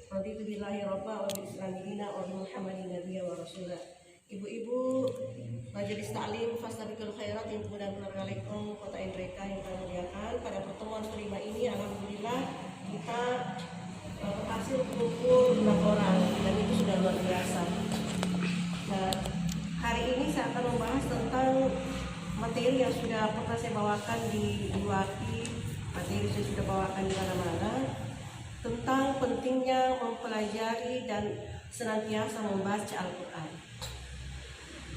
Raditu billahi rabba wa bil islami dina wa bi Muhammadin nabiyya wa rasula. Ibu-ibu Majelis Taklim Fastabiqul Khairat yang Assalamualaikum Kota Indreka yang kami muliakan. Pada pertemuan kelima ini alhamdulillah kita berhasil mengumpul 6 orang dan itu sudah luar biasa. Nah, hari ini saya akan membahas tentang materi yang sudah pernah saya bawakan di Luaki, materi yang sudah bawakan di mana-mana, tentang pentingnya mempelajari dan senantiasa membaca Al-Quran.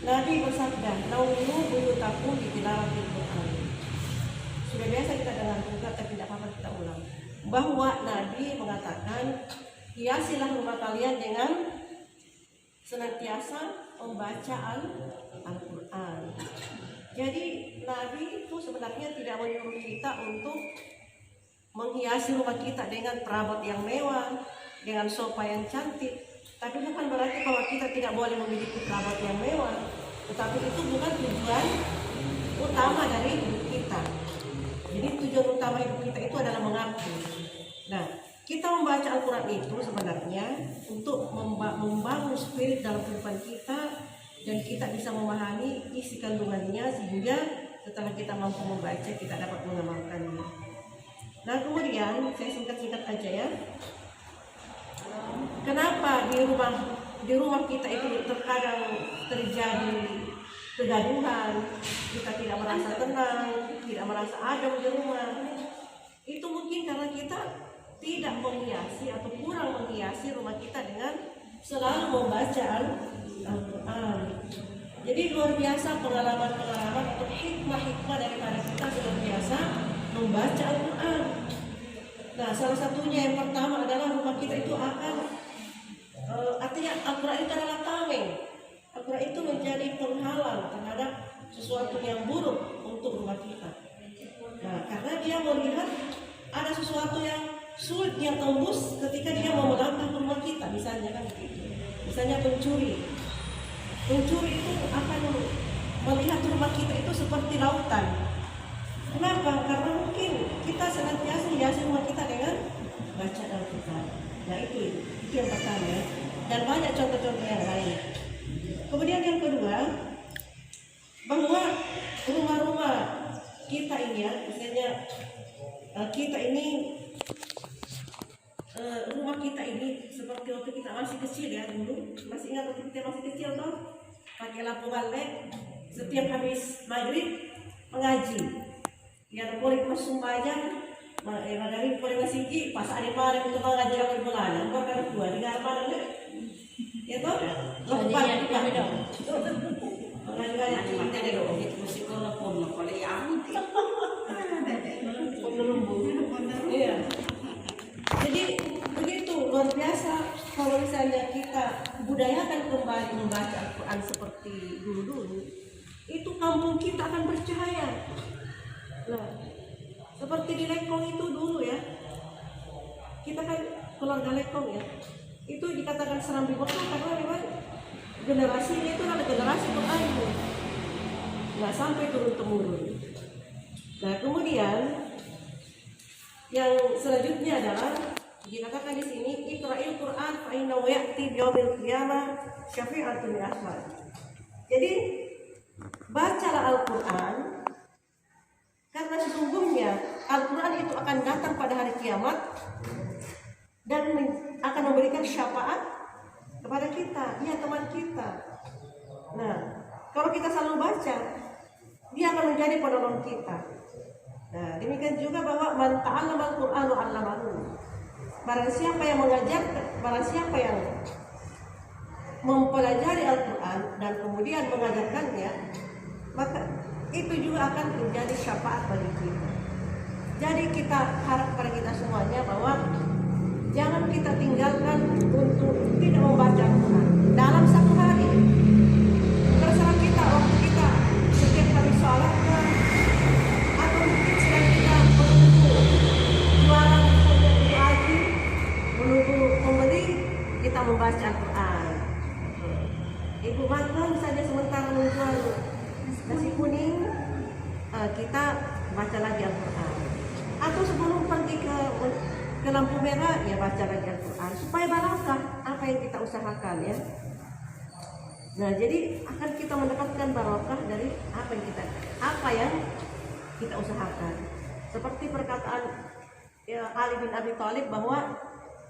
Nabi bersabda, "Naumu buyutakum bi tilawatil Quran." Sudah biasa kita dengar juga, tapi tidak apa-apa kita ulang. Bahwa Nabi mengatakan, hiasilah rumah kalian dengan senantiasa membaca Al-Quran. Jadi Nabi itu sebenarnya tidak menyuruh kita untuk menghiasi rumah kita dengan perabot yang mewah, dengan sofa yang cantik. Tapi bukan berarti bahwa kita tidak boleh memiliki perabot yang mewah. Tetapi itu bukan tujuan utama dari hidup kita. Jadi tujuan utama hidup kita itu adalah mengabdi. Nah, kita membaca Al-Quran itu sebenarnya untuk membangun spirit dalam kehidupan kita, dan kita bisa memahami isi kandungannya sehingga setelah kita mampu membaca kita dapat mengamalkannya. Nah, kemudian saya singkat-singkat aja ya. Kenapa di rumah kita itu terkadang terjadi kegaduhan, kita tidak merasa tenang, tidak merasa adem di rumah? Itu mungkin karena kita tidak menghiasi atau kurang menghiasi rumah kita dengan selalu membaca Al-Quran. Jadi luar biasa pengalaman-pengalaman atau hikmah-hikmah daripada kita senantiasa membaca Al-Quran. Nah, salah satunya yang pertama adalah rumah kita itu akan artinya Al-Quran itu adalah tameng. Al-Quran itu menjadi penghalang terhadap sesuatu yang buruk untuk rumah kita. Nah, karena dia melihat ada sesuatu yang sulit dia tembus ketika dia mau melangkah ke rumah kita, misalnya kan begitu. Misalnya pencuri itu akan melihat rumah kita itu seperti lautan. Kenapa? Karena mungkin kita senantiasa hiasi rumah kita dengan baca Al-Quran. Nah, itu yang pertama ya. Dan banyak contoh-contoh yang lain. Kemudian yang kedua, bahwa rumah-rumah kita ini ya, misalnya kita ini rumah kita ini seperti waktu kita masih kecil ya dulu, masih ingat waktu kita masih kecil toh, pakai lampu balik setiap habis maghrib mengaji. Ya boleh masumbajan, maghrib boleh masih pas ada barang untuk mengaji aku bulan, aku akan dua di mana deh, ya toh, lepas kita dong. Mengaji kita deh, itu psikolog pun boleh ya. Iya. Jadi begitu luar biasa kalau misalnya kita budayakan kembali membaca Al-Quran seperti dulu-dulu, itu kampung kita akan bercahaya. Nah, seperti di Lekong itu dulu ya, kita kan keluarga Lekong ya, itu dikatakan Serambi Bekal karena memang generasinya itu adalah generasi Quran, nggak sampai turun-temurun. Nah, kemudian yang selanjutnya adalah dikatakan di sini, Iqra'il Quran fa innahu ya'ti biyaumil qiyamah syafi'atun li ahmad. Jadi bacalah Al-Quran karena sesungguhnya Al-Quran itu akan datang pada hari kiamat dan akan memberikan syafaat kepada kita, ya teman kita. Nah, kalau kita selalu baca, dia akan menjadi penolong kita. Nah, demikian juga bahwa man ta'allama al-Qur'an wa 'allamahu. Barang siapa yang mengajar, barang siapa yang mempelajari Al-Quran dan kemudian mengajarkannya, maka itu juga akan menjadi syafaat bagi kita. Jadi kita harap pada kita semuanya bahwa jangan kita tinggalkan untuk tidak membaca Al-Quran dalam satu hari. Terserah kita, waktu kita setiap kali sholat atau mungkin sedang kita menunggu jualan, menunggu pembeli, kita membaca Al-Quran. Ibu makan saja sementara menjual nasi kuning, kita baca lagi Al-Quran. Atau sebelum pergi ke ke lampu merah, ya baca lagi Al-Quran supaya barokah apa yang kita usahakan ya. Nah, jadi akan kita mendapatkan barokah dari apa yang kita usahakan. Seperti perkataan Ali bin Abi Thalib bahwa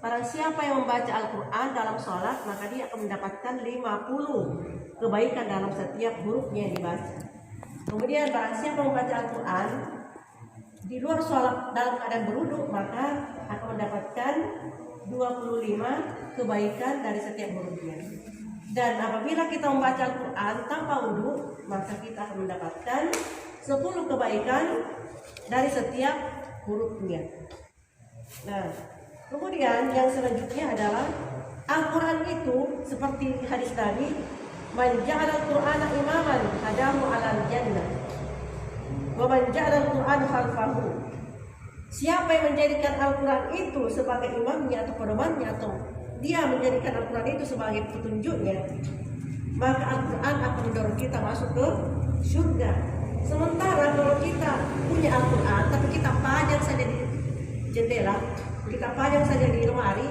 barang siapa yang membaca Al-Quran dalam sholat, maka dia akan mendapatkan 50 kebaikan dalam setiap hurufnya yang dibaca. Kemudian barang siapa membaca Al-Quran di luar sholat dalam keadaan berwudu, maka akan mendapatkan 25 kebaikan dari setiap hurufnya. Dan apabila kita membaca Al-Quran tanpa wudu, maka kita akan mendapatkan 10 kebaikan dari setiap hurufnya. Nah, kemudian yang selanjutnya adalah Al-Quran itu seperti hadis Nabi, man ja'ala al-Qur'ana imaman hadahu 'alal jannah wa man ja'ala al-Qur'ana khalfahu. Siapa yang menjadikan Al-Quran itu sebagai imamnya atau pedomannya, atau dia menjadikan Al-Quran itu sebagai petunjuknya, maka Al-Quran akan mendorong kita masuk ke surga. Sementara kalau kita punya Al-Quran tapi kita pajang saja di jendela, kita pajang saja di lemari,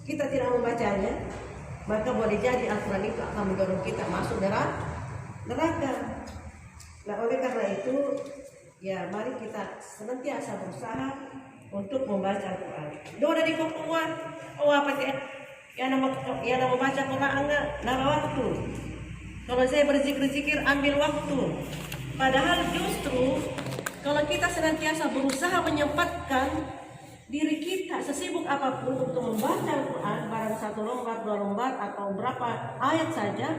kita tidak membacanya, maka boleh jadi Al-Quran itu akan mendorong kita masuk neraka. Nah, oleh karena itu ya mari kita senantiasa berusaha untuk membaca Al-Quran. Doa dari kokuat, apa sih? Ya nama baca Quran enggak nama waktu. Kalau saya berzikir ambil waktu. Padahal justru kalau kita senantiasa berusaha menyempatkan diri kita sesibuk apapun untuk membaca Al-Quran, barang 1 lembar, 2 lembar, atau berapa ayat saja,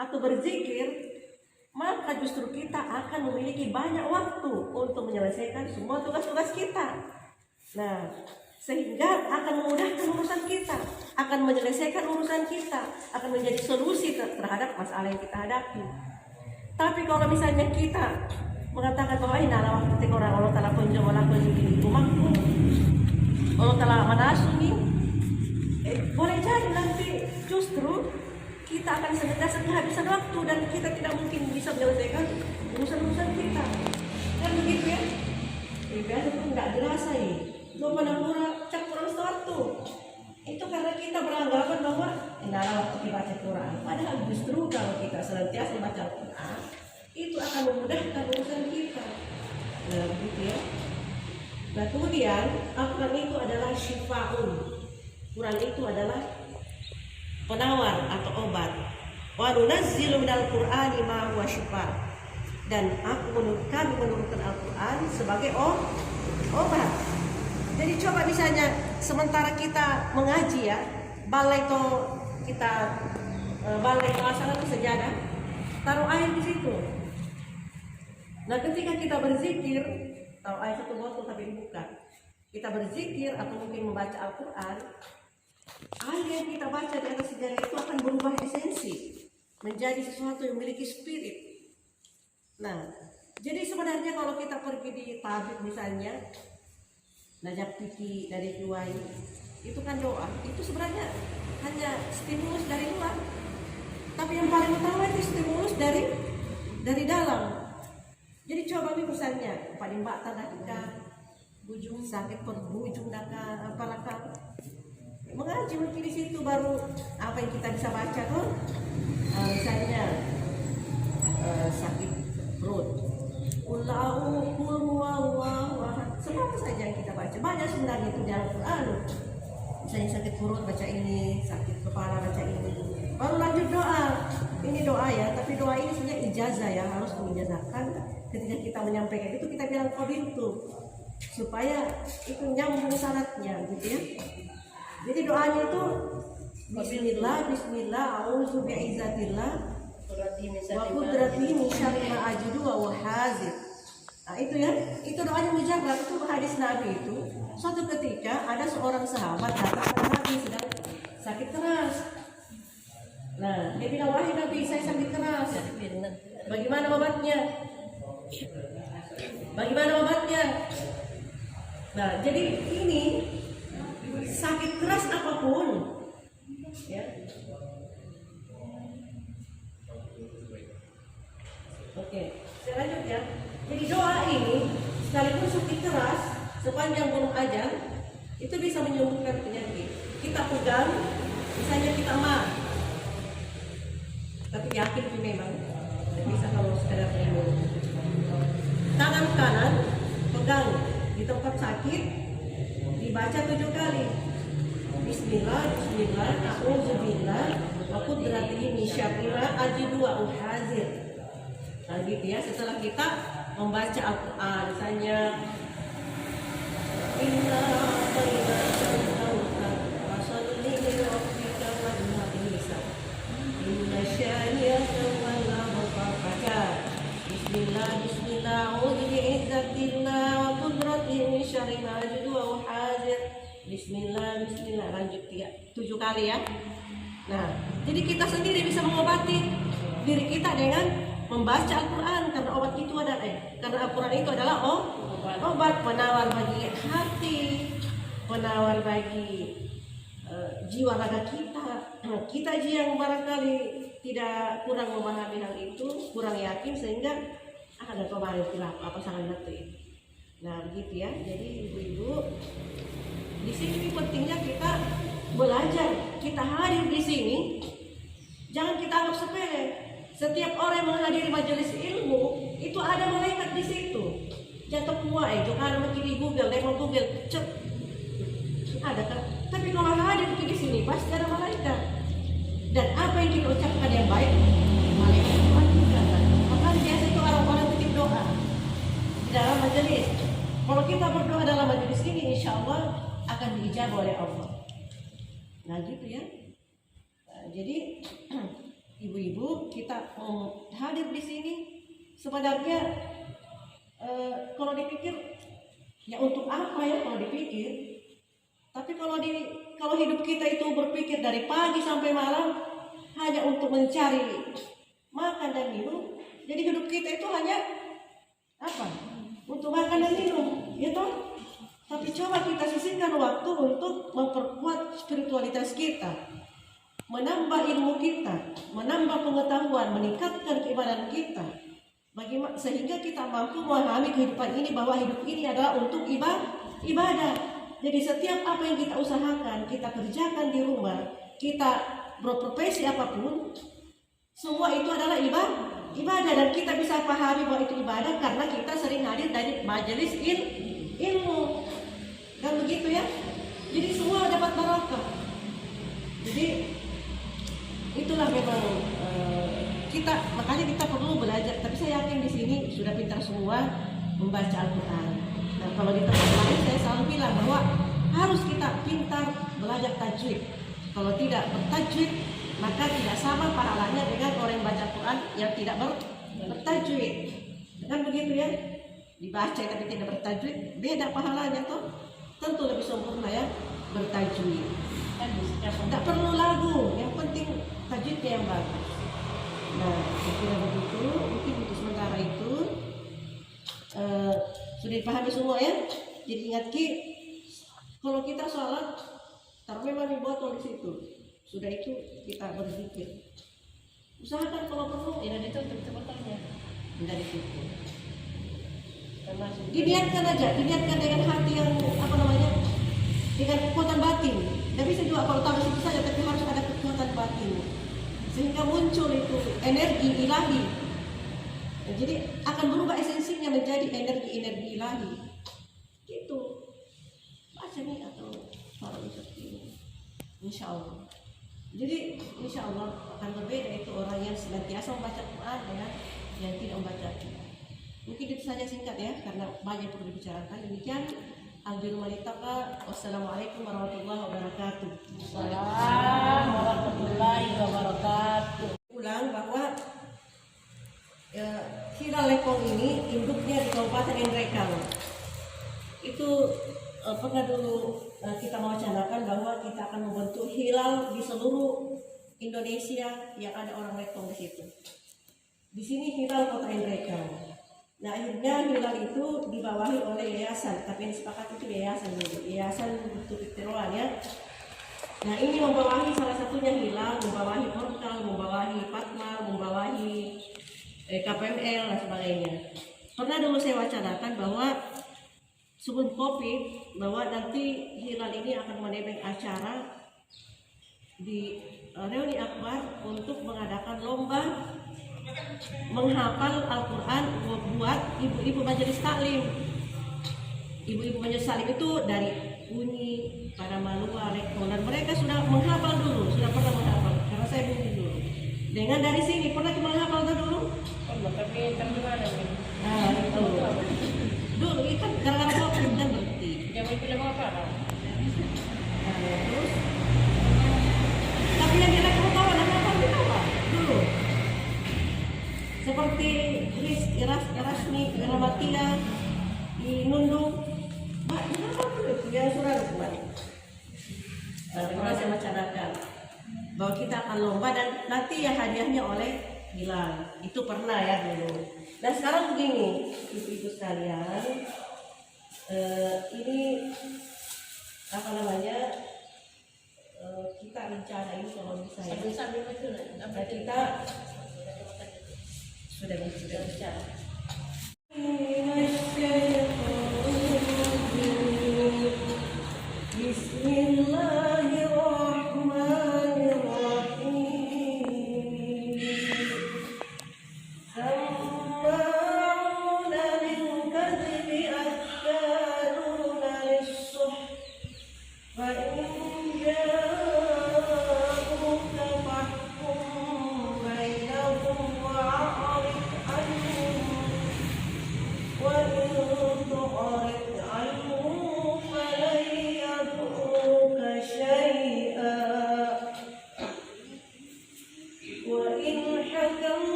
atau berzikir, maka justru kita akan memiliki banyak waktu untuk menyelesaikan semua tugas-tugas kita. Nah, sehingga akan memudahkan urusan kita, akan menyelesaikan urusan kita, akan menjadi solusi terhadap masalah yang kita hadapi. Tapi kalau misalnya kita mengatakan bahwa ini adalah waktu ketika Allah telah penjamalah di rumahku, Allah telah menasuni, boleh jadi nanti justru kita akan senantiasa kehabisan waktu dan kita tidak mungkin bisa menyelesaikan urusan-urusan kita. Kan begitu ya? Biasa itu tidak jelas ya. Lo pura cak kurang waktu. Itu karena kita beranggapan bahwa ini adalah waktu dibaca Quran. Padahal justru kalau kita senantiasa membaca Quran, itu akan memudahkan urusan kita. Nah, begitu ya. Nah, kemudian Al-Quran itu adalah syifa'un. Quran itu adalah penawar atau obat. Wa nunazzilu minal Qur'ani ma huwa syifa. Dan kami menurunkan Al-Quran sebagai obat. Jadi coba misalnya sementara kita mengaji ya, balai masalah sejadah, taruh ayat di situ. Nah, ketika kita berzikir, taruh ayat 1 botol tapi dibuka. Kita berzikir atau mungkin membaca Al-Quran, ayat yang kita baca di atas sejarah itu akan berubah esensi menjadi sesuatu yang memiliki spirit. Nah, jadi sebenarnya kalau kita pergi di tablik misalnya, Najab Piki dari Juwai, itu kan doa, itu sebenarnya hanya stimulus dari luar. Tapi yang paling utama itu stimulus dari dalam. Jadi coba misalnya paling mbak tadaka, bujung sakit perut, bujung daka, apalakah mengaji mungkin di situ baru apa yang kita bisa baca tuh, misalnya sakit perut, semua saja yang kita baca banyak sebenarnya itu dalam Quran. Misalnya sakit perut baca ini, sakit kepala baca ini, baru lanjut doa. Ini doa ya, tapi doa ini sebenarnya ijazah ya, harus mengijazahkan ketika kita menyampaikan itu kita bilang qabiltu supaya itu nyambung syaratnya gitu ya. Jadi doanya itu Bismillah, a'udzu bi'izzatillah wa qudratihi min syarri ma ajidu wa hazir. Nah itu ya, itu doanya mujarrad. Itu hadis Nabi itu. Suatu ketika ada seorang sahabat datang kepada Nabi sedang sakit keras. Nah, dia bilang, wahai Nabi, saya sakit keras. Bagaimana obatnya? Nah, jadi ini sakit keras apapun, ya. Oke, saya lanjut ya. Jadi doa ini sekalipun sakit keras, sepanjang belum ajal itu bisa menyembuhkan penyakit. Kita pegang, misalnya kita mah, tapi yakin itu memang tidak bisa kalau sekadar pelindung. Tangan kanan pegang di tempat sakit, dibaca 7 kali. Bismillah, Bismillah, A'udzubillah, wa qudratihi min syarri ma ajidu wa uhazir. Nah gitu ya, setelah kita membaca Al-Quran, misalnya Inna bainaka al-kawthar wa shalli li rabbika wanhar. Inna syani'aka wal abtar. Bismillah, Bismillah, a'udzu bi'izzatillah wa qudratihi min syarri ma ajidu wa uhazir. Bismillah, Bismillah, lanjut 7 kali ya. Nah, jadi kita sendiri bisa mengobati diri kita dengan membaca Al-Quran, karena obat itu adalah karena Al-Quran itu adalah obat penawar bagi hati, penawar bagi jiwa raga kita. Kita aja yang barangkali tidak kurang memahami hal itu, kurang yakin sehingga ada kemarin apa sangat ngerti. Nah begitu ya. Jadi ibu-ibu, di sini pentingnya kita belajar, kita hadir di sini, jangan kita anggap sepele. Setiap orang yang menghadiri majelis ilmu itu ada malaikat di situ. Jatuh kuah jangan makin di Google, lemon Google, cek ada kan? Tapi kalau hadir di sini pasti ada malaikat. Dan apa yang kita ucapkan yang baik, malaikat itu akan. Makanya biasa itu orang-orang titip doa di dalam majelis. Kalau kita berdoa dalam majelis ini, insya Allah akan diijabah oleh Allah. Nah gitu ya. Nah, jadi ibu-ibu, kita hadir di sini sebenarnya kalau dipikir ya untuk apa ya kalau dipikir. Tapi kalau hidup kita itu berpikir dari pagi sampai malam hanya untuk mencari makan dan minum, jadi hidup kita itu hanya apa? Untuk makan dan minum, gitu. Tapi coba kita sisihkan waktu untuk memperkuat spiritualitas kita, menambah ilmu kita, menambah pengetahuan, meningkatkan keimanan kita, sehingga kita mampu memahami kehidupan ini bahwa hidup ini adalah untuk ibadah. Jadi setiap apa yang kita usahakan, kita kerjakan di rumah, kita berprofesi apapun, semua itu adalah ibadah, dan kita bisa pahami bahwa itu ibadah karena kita sering hadir dari majelis ilmu. Kan begitu ya? Jadi semua dapat barokah. Jadi itulah memang makanya kita perlu belajar. Tapi saya yakin di sini sudah pintar semua membaca Al-Quran. Nah kalau di tempat lain saya selalu bilang bahwa harus kita pintar belajar tajwid. Kalau tidak bertajwid maka tidak sama pahalanya dengan orang yang baca Al-Quran yang tidak bertajwid. Kan begitu ya? Dibaca tapi tidak bertajwid, beda pahalanya toh. Tentu lebih sempurna ya bertajwid. Tidak perlu lagu, yang penting tajwidnya yang bagus. Nah, kira begitu. Mungkin untuk sementara itu sudah dipahami semua ya. Jadi ingat kalau kita sholat, taruh memang di botol di situ. Sudah itu kita berzikir. Usahakan kalau perlu, tidak ditutup botolnya, tidak ditutup. Diniatkan aja, diniatkan dengan hati yang dengan kekuatan batin. Tidak bisa juga kalau taruh situ saja, tapi harus ada kekuatan batin sehingga muncul itu energi ilahi. Nah, jadi akan berubah esensinya menjadi energi ilahi. Gitu. Baca nih atau taruh seperti ini. Insya Allah. Jadi insya Allah akan berbeda itu orang yang senantiasa membaca Quran ya, yang tidak membaca. Mungkin itu saja singkat ya, karena banyak perlu dibicarakan. Demikian Al-Birru Manitaqa. Wassalamualaikum warahmatullahi wabarakatuh. Waalaikumsalam warahmatullahi wabarakatuh. Ulang bahwa hilal lekong ini induknya di Kabupaten Nrekang. Itu pernah dulu kita mewacanakan bahwa kita akan membentuk hilal di seluruh Indonesia yang ada orang lekong di situ. Di sini hilal Kota Nrekang. Nah akhirnya hilal itu dibawahi oleh yayasan, tapi yang sepakat itu yayasan Tufik Tiruan ya. Nah ini membawahi salah satunya hilal, membawahi portal, membawahi patmal, membawahi KPML dan sebagainya. Pernah dulu saya wacanakan bahwa sebelum COVID bahwa nanti Hilal ini akan menembeng acara di reuni akbar untuk mengadakan lomba menghafal Al-Quran buat ibu-ibu majelis taklim. Ibu-ibu majelis taklim itu dari Uni, para malua, rektor, dan mereka sudah menghafal dulu, sudah pernah menghafal. Karena saya bunyi dulu. Dengan dari sini pernah menghafal dulu? Tapi kan gimana nih? Nah itu. Dulu kan gara-gara COVID kan berhenti. Yang film apa? Nah, terus tapi yang direkrut tahu apa dulu seperti Rasmi Ramatia Nundung yang surat kemarin. Saya macanakan bahwa kita akan lomba dan nanti ya hadiahnya oleh Hilal. Itu pernah ya dulu. Dan sekarang begini, ibu-ibu sekalian, ini apa namanya? Kita rencana ini kalau misalnya Sambil itu kita sudah bicara.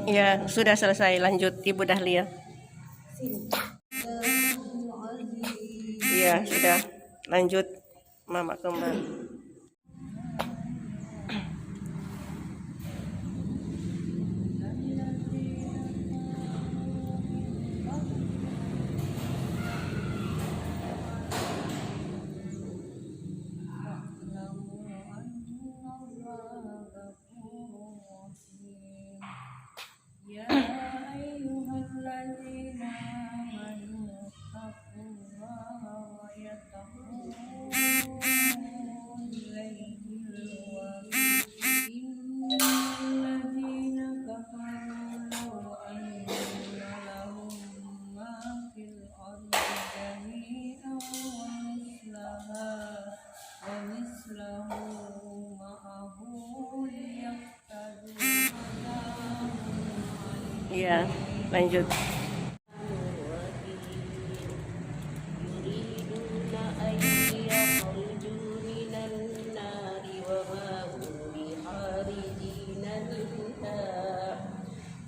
Ya, sudah selesai. Lanjut Ibu Dahlia. Iya, sudah. Lanjut Mama kembali. Iya, lanjut. يريدون أن يخرجوا من النار وما هم بخارجين منها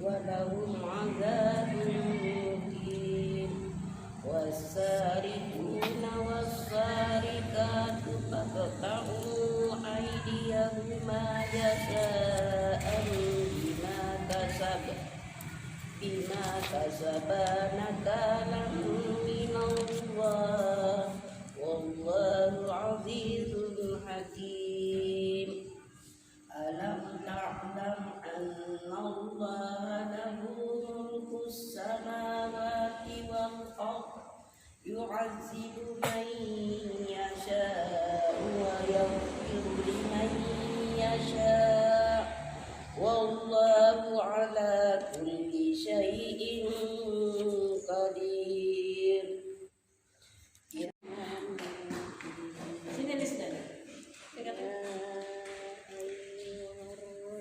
ولهم عذاب مقيم والسارقون والسارقات فاقطعوا أيديهما جزاء بما كسبا نكالا من الله والله عزيز حكيم ألم تعلم أن الله له ملك السماوات والأرض يعذب من يشاء ويغفر لمن يشاء والله على كل شيء قدير. Sini list dan.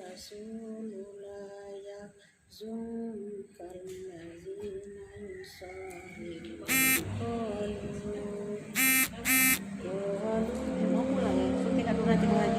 الرسول لا يحزنك الذين يصارعون Mau pulang ya? Suntik atau nanti mau lagi?